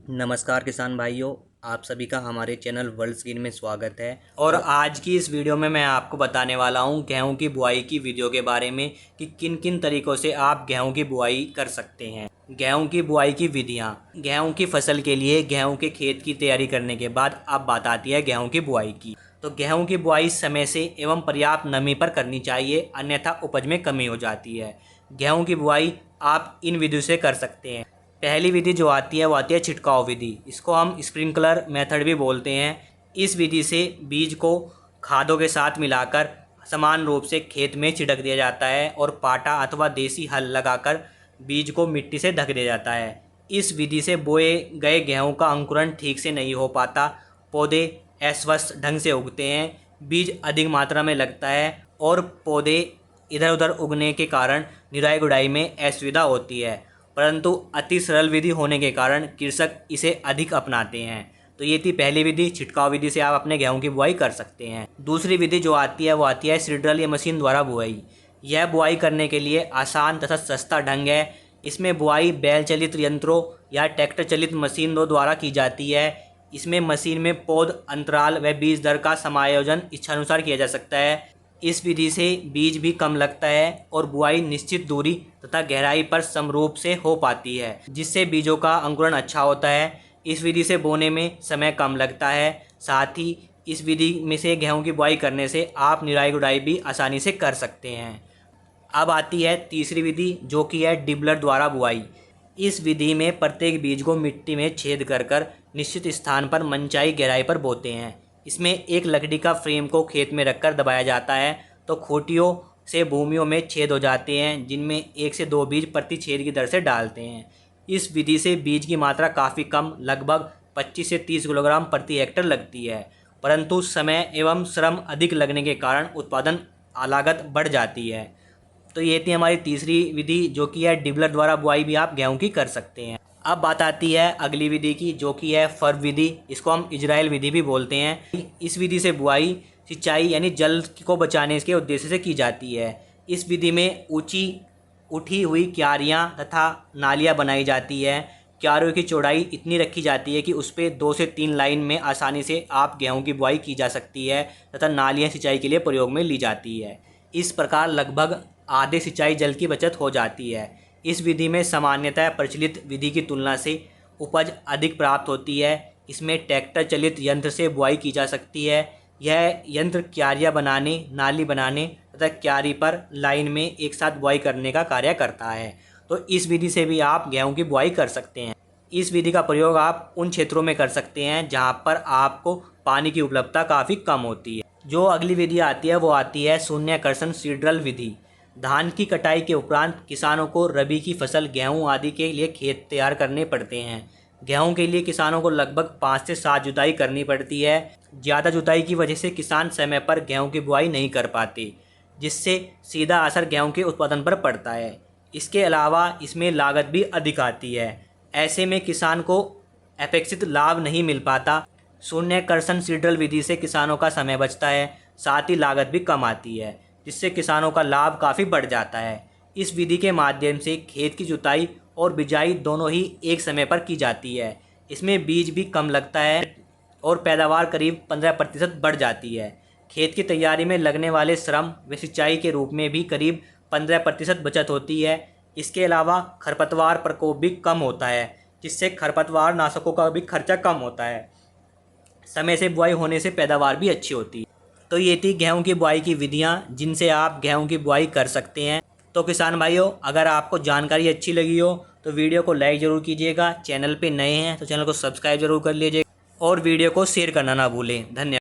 नमस्कार किसान भाइयों, आप सभी का हमारे चैनल वर्ल्ड स्क्रीन में स्वागत है। और आज की इस वीडियो में मैं आपको बताने वाला हूं गेहूं की बुआई की विधियों के बारे में कि किन किन तरीक़ों से आप गेहूं की बुआई कर सकते हैं। गेहूं की बुआई की विधियां। गेहूं की फसल के लिए गेहूं के खेत की तैयारी करने के बाद अब बात आती है गेहूं की बुआई की। तो गेहूं की बुआई समय से एवं पर्याप्त नमी पर करनी चाहिए, अन्यथा उपज में कमी हो जाती है। गेहूं की बुआई आप इन विधियों से कर सकते हैं। पहली विधि जो आती है वो आती है छिड़काव विधि। इसको हम स्प्रिंकलर मेथड भी बोलते हैं। इस विधि से बीज को खादों के साथ मिलाकर समान रूप से खेत में छिड़क दिया जाता है और पाटा अथवा देसी हल लगाकर बीज को मिट्टी से ढक दिया जाता है। इस विधि से बोए गए गेहूं का अंकुरण ठीक से नहीं हो पाता, पौधे अस्वस्थ ढंग से उगते हैं, बीज अधिक मात्रा में लगता है और पौधे इधर उधर उगने के कारण निराई गुड़ाई में असुविधा होती है। परंतु अति सरल विधि होने के कारण कृषक इसे अधिक अपनाते हैं। तो ये थी पहली विधि। छिड़काव विधि से आप अपने गेहूं की बुआई कर सकते हैं। दूसरी विधि जो आती है वो आती है सीडरल या मशीन द्वारा बुआई। यह बुआई करने के लिए आसान तथा सस्ता ढंग है। इसमें बुआई बैल चलित यंत्रों या ट्रैक्टर चलित मशीनों द्वारा की जाती है। इसमें मशीन में पौध अंतराल व बीज दर का समायोजन इच्छानुसार किया जा सकता है। इस विधि से बीज भी कम लगता है और बुआई निश्चित दूरी तथा गहराई पर समरूप से हो पाती है, जिससे बीजों का अंकुरण अच्छा होता है। इस विधि से बोने में समय कम लगता है। साथ ही इस विधि में से गेहूं की बुआई करने से आप निराई गुड़ाई भी आसानी से कर सकते हैं। अब आती है तीसरी विधि जो कि है डिबलर द्वारा बुआई। इस विधि में प्रत्येक बीज को मिट्टी में छेद कर कर निश्चित स्थान पर मनचाही गहराई पर बोते हैं। इसमें एक लकड़ी का फ्रेम को खेत में रखकर दबाया जाता है तो खूंटियों से भूमियों में छेद हो जाते हैं, जिनमें 1 से 2 बीज प्रति छेद की दर से डालते हैं। इस विधि से बीज की मात्रा काफ़ी कम, लगभग 25 से 30 किलोग्राम प्रति हेक्टेयर लगती है, परंतु समय एवं श्रम अधिक लगने के कारण उत्पादन लागत बढ़ जाती है। तो ये थी हमारी तीसरी विधि जो कि है डिबलर द्वारा बुआई भी आप गेहूं की कर सकते हैं। अब बात आती है अगली विधि की जो कि है फर विधि। इसको हम इजराइल विधि भी बोलते हैं। इस विधि से बुआई सिंचाई यानी जल को बचाने के उद्देश्य से की जाती है। इस विधि में ऊंची उठी हुई क्यारियां तथा नालियां बनाई जाती है। क्यारियों की चौड़ाई इतनी रखी जाती है कि उस पर 2 से 3 लाइन में आसानी से आप गेहूं की बुआई की जा सकती है तथा नालियां सिंचाई के लिए प्रयोग में ली जाती है। इस प्रकार लगभग आधे सिंचाई जल की बचत हो जाती है। इस विधि में सामान्यतः प्रचलित विधि की तुलना से उपज अधिक प्राप्त होती है। इसमें ट्रैक्टर चलित यंत्र से बुआई की जा सकती है। यह यंत्र क्यारियां बनाने, नाली बनाने तथा क्यारी पर लाइन में एक साथ बुआई करने का कार्य करता है। तो इस विधि से भी आप गेहूं की बुआई कर सकते हैं। इस विधि का प्रयोग आप उन क्षेत्रों में कर सकते हैं जहां पर आपको पानी की उपलब्धता काफ़ी कम होती है। जो अगली विधि आती है वो आती है शून्याकर्षण सीडरल विधि। धान की कटाई के उपरांत किसानों को रबी की फसल गेहूं आदि के लिए खेत तैयार करने पड़ते हैं। गेहूं के लिए किसानों को लगभग 5 से 7 जुताई करनी पड़ती है। ज़्यादा जुताई की वजह से किसान समय पर गेहूं की बुआई नहीं कर पाते, जिससे सीधा असर गेहूं के उत्पादन पर पड़ता है। इसके अलावा इसमें लागत भी अधिक आती है। ऐसे में किसान को अपेक्षित लाभ नहीं मिल पाता। शून्याकर्षण सीडरल विधि से किसानों का समय बचता है, साथ ही लागत भी कम आती है, जिससे किसानों का लाभ काफ़ी बढ़ जाता है। इस विधि के माध्यम से खेत की जुताई और बिजाई दोनों ही एक समय पर की जाती है। इसमें बीज भी कम लगता है और पैदावार करीब 15% बढ़ जाती है। खेत की तैयारी में लगने वाले श्रम व सिंचाई के रूप में भी करीब 15% बचत होती है। इसके अलावा खरपतवार प्रकोप भी कम होता है, जिससे खरपतवार नाशकों का भी खर्चा कम होता है। समय से बुआई होने से पैदावार भी अच्छी होती है। तो ये थी गेहूं की बुआई की विधियां जिनसे आप गेहूं की बुआई कर सकते हैं। तो किसान भाइयों, अगर आपको जानकारी अच्छी लगी हो तो वीडियो को लाइक ज़रूर कीजिएगा। चैनल पे नए हैं तो चैनल को सब्सक्राइब जरूर कर लीजिएगा और वीडियो को शेयर करना ना भूलें। धन्यवाद।